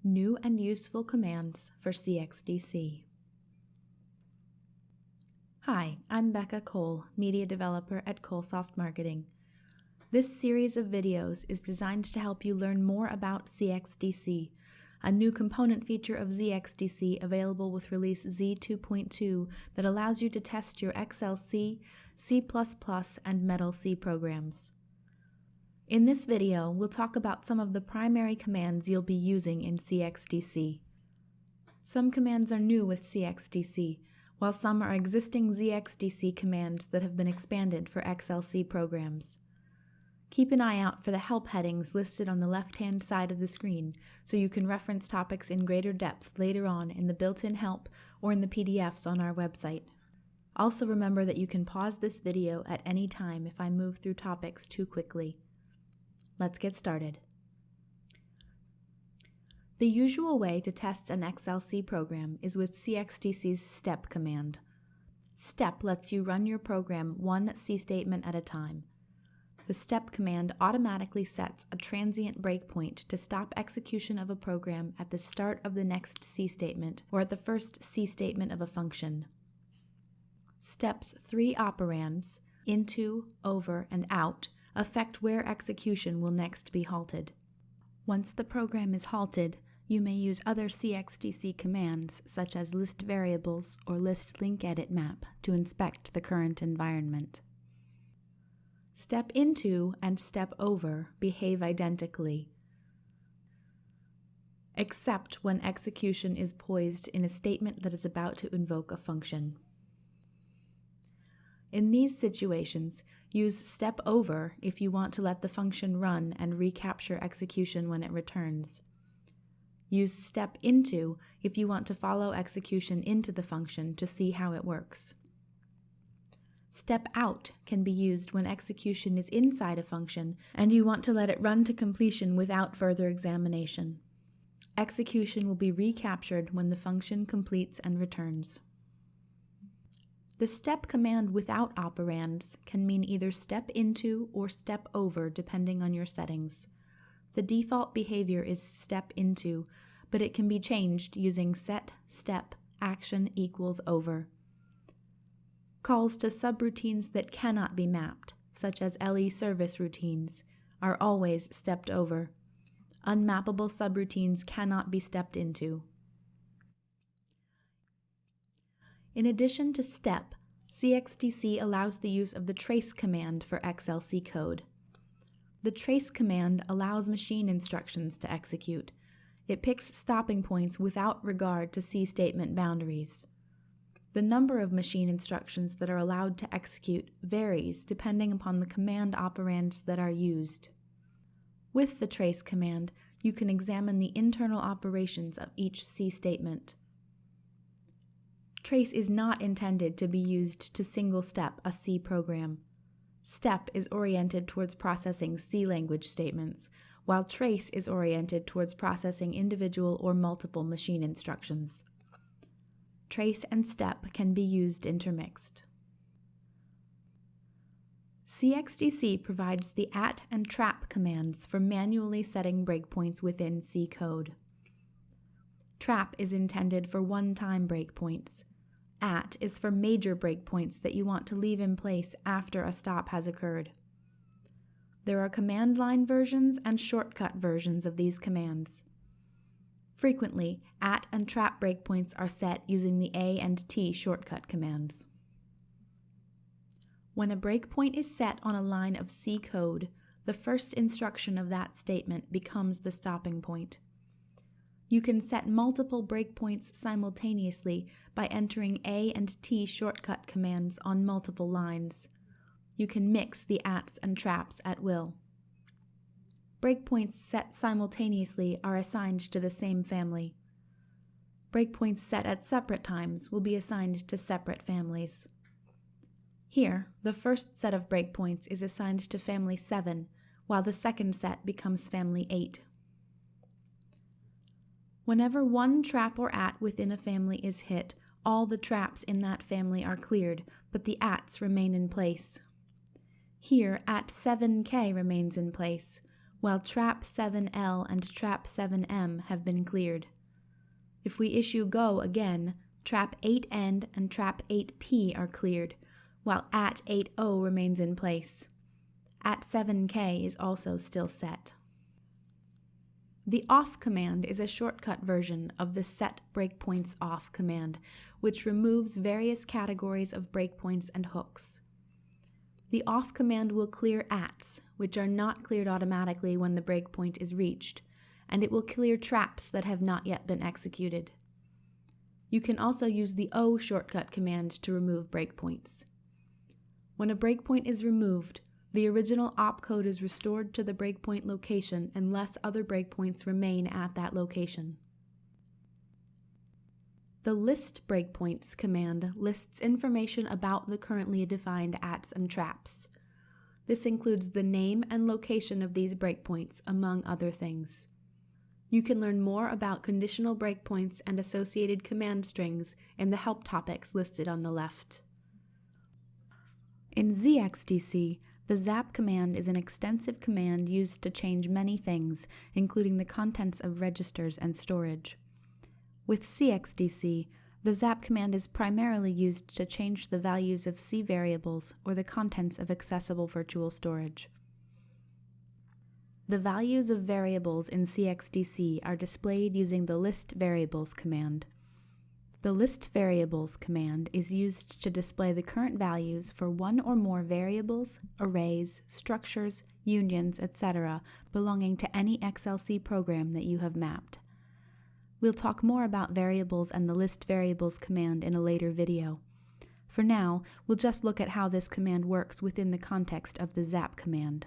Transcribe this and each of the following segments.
New and useful commands for zXDC. Hi, I'm Becca Cole, Media Developer at ColeSoft Marketing. This series of videos is designed to help you learn more about zXDC, a new component feature of zXDC available with release Z2.2 that allows you to test your XLC, C++, and Metal C programs. In this video, we'll talk about some of the primary commands you'll be using in zXDC. Some commands are new with zXDC, while some are existing zXDC commands that have been expanded for XLC programs. Keep an eye out for the help headings listed on the left-hand side of the screen so you can reference topics in greater depth later on in the built-in help or in the PDFs on our website. Also remember that you can pause this video at any time if I move through topics too quickly. Let's get started. The usual way to test an XLC program is with zXDC's step command. Step lets you run your program one C statement at a time. The step command automatically sets a transient breakpoint to stop execution of a program at the start of the next C statement or at the first C statement of a function. Step's three operands, into, over, and out, affect where execution will next be halted. Once the program is halted, you may use other zXDC commands such as list variables or list link edit map to inspect the current environment. Step into and step over behave identically, except when execution is poised in a statement that is about to invoke a function. In these situations, use step over if you want to let the function run and recapture execution when it returns. Use step into if you want to follow execution into the function to see how it works. Step out can be used when execution is inside a function and you want to let it run to completion without further examination. Execution will be recaptured when the function completes and returns. The step command without operands can mean either step into or step over depending on your settings. The default behavior is step into, but it can be changed using set step action equals over. Calls to subroutines that cannot be mapped, such as LE service routines, are always stepped over. Unmappable subroutines cannot be stepped into. In addition to step, zXDC allows the use of the trace command for XLC code. The trace command allows machine instructions to execute. It picks stopping points without regard to C statement boundaries. The number of machine instructions that are allowed to execute varies depending upon the command operands that are used. With the trace command, you can examine the internal operations of each C statement. Trace is not intended to be used to single-step a C program. Step is oriented towards processing C language statements, while trace is oriented towards processing individual or multiple machine instructions. Trace and step can be used intermixed. zXDC provides the at and trap commands for manually setting breakpoints within C code. Trap is intended for one-time breakpoints. At is for major breakpoints that you want to leave in place after a stop has occurred. There are command line versions and shortcut versions of these commands. Frequently, at and trap breakpoints are set using the A and T shortcut commands. When a breakpoint is set on a line of C code, the first instruction of that statement becomes the stopping point. You can set multiple breakpoints simultaneously by entering A and T shortcut commands on multiple lines. You can mix the ats and traps at will. Breakpoints set simultaneously are assigned to the same family. Breakpoints set at separate times will be assigned to separate families. Here, the first set of breakpoints is assigned to family 7, while the second set becomes family 8. Whenever one trap or at within a family is hit, all the traps in that family are cleared, but the ats remain in place. Here, at 7K remains in place, while trap 7L and trap 7M have been cleared. If we issue go again, trap 8End and trap 8P are cleared, while at 8O remains in place. At 7K is also still set. The off command is a shortcut version of the set breakpoints off command, which removes various categories of breakpoints and hooks. The off command will clear ats, which are not cleared automatically when the breakpoint is reached, and it will clear traps that have not yet been executed. You can also use the O shortcut command to remove breakpoints. When a breakpoint is removed, the original opcode is restored to the breakpoint location unless other breakpoints remain at that location. The list breakpoints command lists information about the currently defined ats and traps. This includes the name and location of these breakpoints, among other things. You can learn more about conditional breakpoints and associated command strings in the help topics listed on the left. In zXDC, the zap command is an extensive command used to change many things, including the contents of registers and storage. With zXDC, the zap command is primarily used to change the values of C variables or the contents of accessible virtual storage. The values of variables in zXDC are displayed using the list variables command. The list variables command is used to display the current values for one or more variables, arrays, structures, unions, etc. belonging to any XLC program that you have mapped. We'll talk more about variables and the list variables command in a later video. For now, we'll just look at how this command works within the context of the zap command.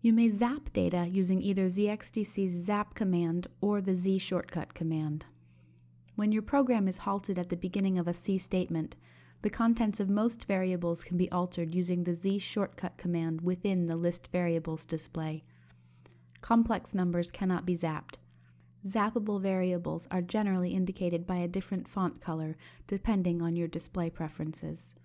You may zap data using either zXDC's zap command or the Z shortcut command. When your program is halted at the beginning of a C statement, the contents of most variables can be altered using the Z shortcut command within the list variables display. Complex numbers cannot be zapped. Zappable variables are generally indicated by a different font color depending on your display preferences.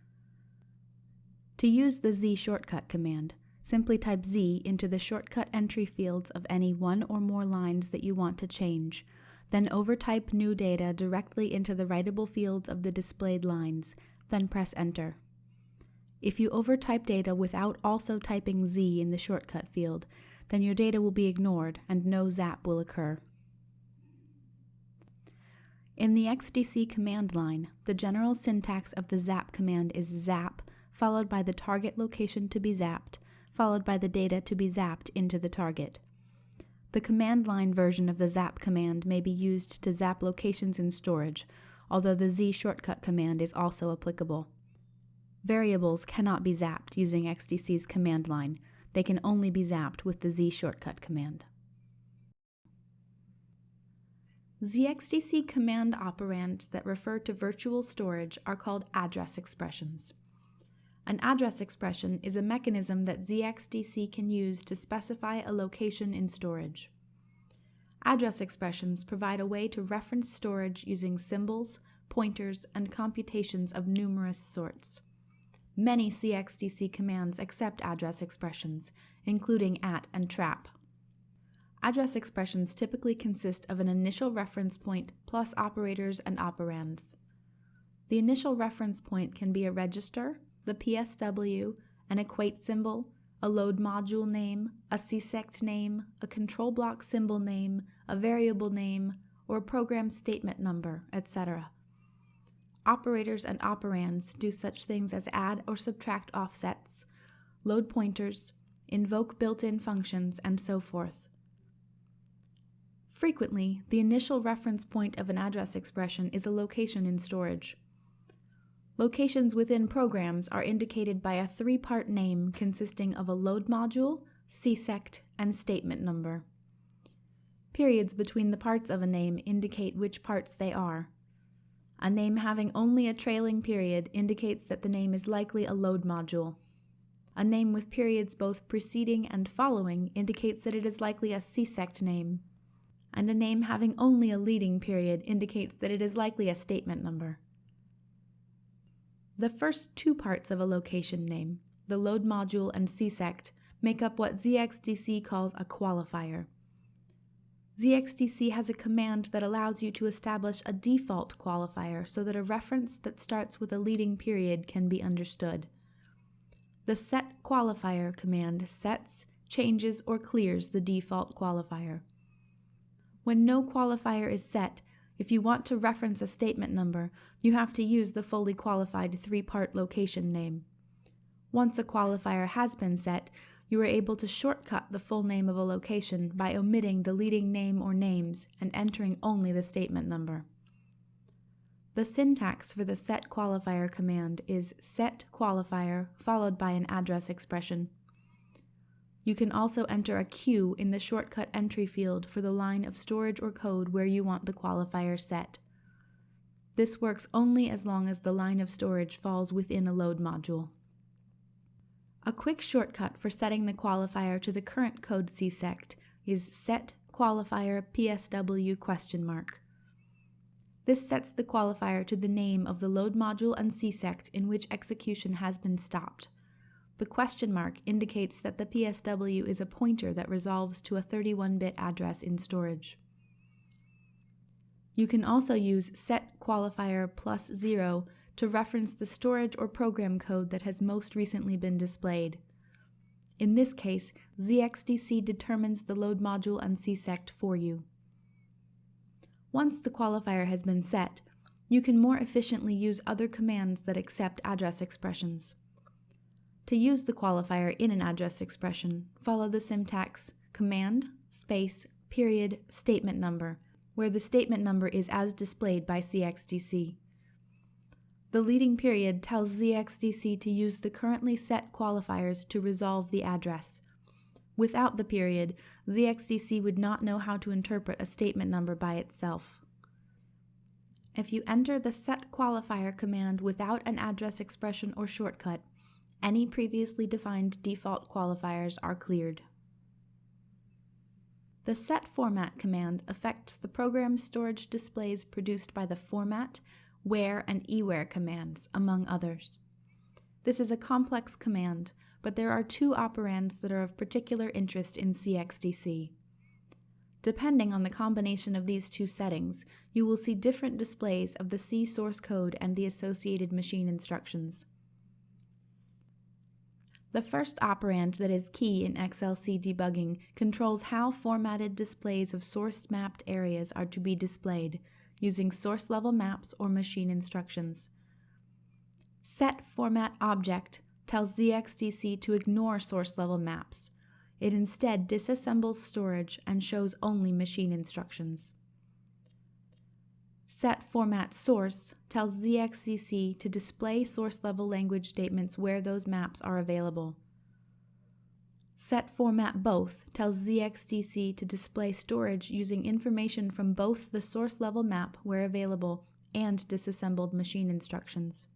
To use the Z shortcut command, simply type Z into the shortcut entry fields of any one or more lines that you want to change, then overtype new data directly into the writable fields of the displayed lines, then press Enter. If you overtype data without also typing Z in the shortcut field, then your data will be ignored and no zap will occur. In the XDC command line, the general syntax of the zap command is zap, followed by the target location to be zapped, followed by the data to be zapped into the target. The command line version of the zap command may be used to zap locations in storage, although the Z shortcut command is also applicable. Variables cannot be zapped using XDC's command line. They can only be zapped with the Z shortcut command. zXDC command operands that refer to virtual storage are called address expressions. An address expression is a mechanism that zXDC can use to specify a location in storage. Address expressions provide a way to reference storage using symbols, pointers, and computations of numerous sorts. Many zXDC commands accept address expressions, including at and trap. Address expressions typically consist of an initial reference point plus operators and operands. The initial reference point can be a register, the PSW, an equate symbol, a load module name, a csect name, a control block symbol name, a variable name, or a program statement number, etc. Operators and operands do such things as add or subtract offsets, load pointers, invoke built-in functions, and so forth. Frequently, the initial reference point of an address expression is a location in storage. Locations within programs are indicated by a three-part name consisting of a load module, csect, and statement number. Periods between the parts of a name indicate which parts they are. A name having only a trailing period indicates that the name is likely a load module. A name with periods both preceding and following indicates that it is likely a csect name. And a name having only a leading period indicates that it is likely a statement number. The first two parts of a location name, the load module, and csect make up what zXDC calls a qualifier. zXDC has a command that allows you to establish a default qualifier so that a reference that starts with a leading period can be understood. The set qualifier command sets, changes, or clears the default qualifier. When no qualifier is set, if you want to reference a statement number, you have to use the fully qualified three-part location name. Once a qualifier has been set, you are able to shortcut the full name of a location by omitting the leading name or names and entering only the statement number. The syntax for the set qualifier command is set qualifier followed by an address expression. You can also enter a Q in the shortcut entry field for the line of storage or code where you want the qualifier set. This works only as long as the line of storage falls within a load module. A quick shortcut for setting the qualifier to the current code csect is set qualifier PSW ? This sets the qualifier to the name of the load module and csect in which execution has been stopped. The question mark indicates that the PSW is a pointer that resolves to a 31-bit address in storage. You can also use set qualifier +0 to reference the storage or program code that has most recently been displayed. In this case, zXDC determines the load module and csect for you. Once the qualifier has been set, you can more efficiently use other commands that accept address expressions. To use the qualifier in an address expression, follow the syntax command, space, period, statement number, where the statement number is as displayed by zXDC. The leading period tells zXDC to use the currently set qualifiers to resolve the address. Without the period, zXDC would not know how to interpret a statement number by itself. If you enter the set qualifier command without an address expression or shortcut, any previously defined default qualifiers are cleared. The set format command affects the program storage displays produced by the format, where, and ewhere commands, among others. This is a complex command, but there are two operands that are of particular interest in zXDC. Depending on the combination of these two settings, you will see different displays of the C source code and the associated machine instructions. The first operand that is key in XLC debugging controls how formatted displays of source-mapped areas are to be displayed, using source-level maps or machine instructions. Set format object tells zXDC to ignore source-level maps. It instead disassembles storage and shows only machine instructions. Set format source tells zXDC to display source-level language statements where those maps are available. Set format both tells zXDC to display storage using information from both the source-level map where available and disassembled machine instructions.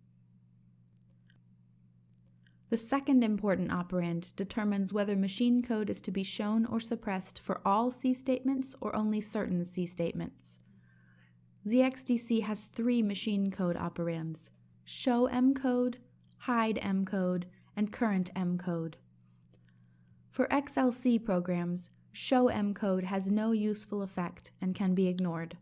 The second important operand determines whether machine code is to be shown or suppressed for all C statements or only certain C statements. zXDC has three machine code operands: show mcode, hide mcode, and current mcode. For XLC programs, show mcode has no useful effect and can be ignored.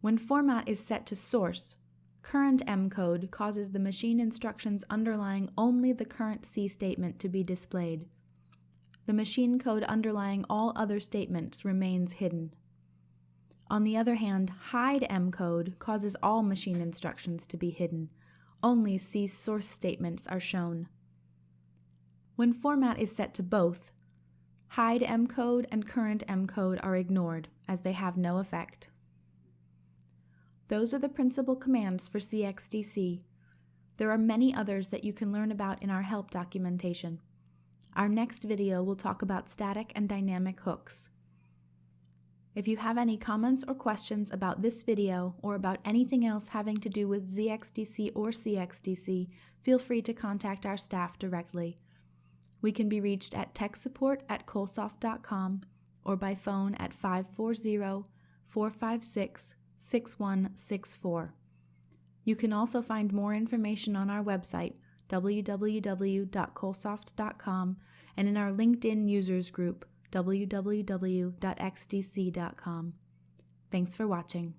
When format is set to source, current mcode causes the machine instructions underlying only the current C statement to be displayed. The machine code underlying all other statements remains hidden. On the other hand, hide mcode causes all machine instructions to be hidden. Only C source statements are shown. When format is set to both, hide mcode and current mcode are ignored, as they have no effect. Those are the principal commands for zXDC. There are many others that you can learn about in our help documentation. Our next video will talk about static and dynamic hooks. If you have any comments or questions about this video or about anything else having to do with zXDC or zXDC, feel free to contact our staff directly. We can be reached at techsupport@colesoft.com or by phone at 540-456-6164. You can also find more information on our website, www.colesoft.com, and in our LinkedIn users group, www.xdc.com. Thanks for watching.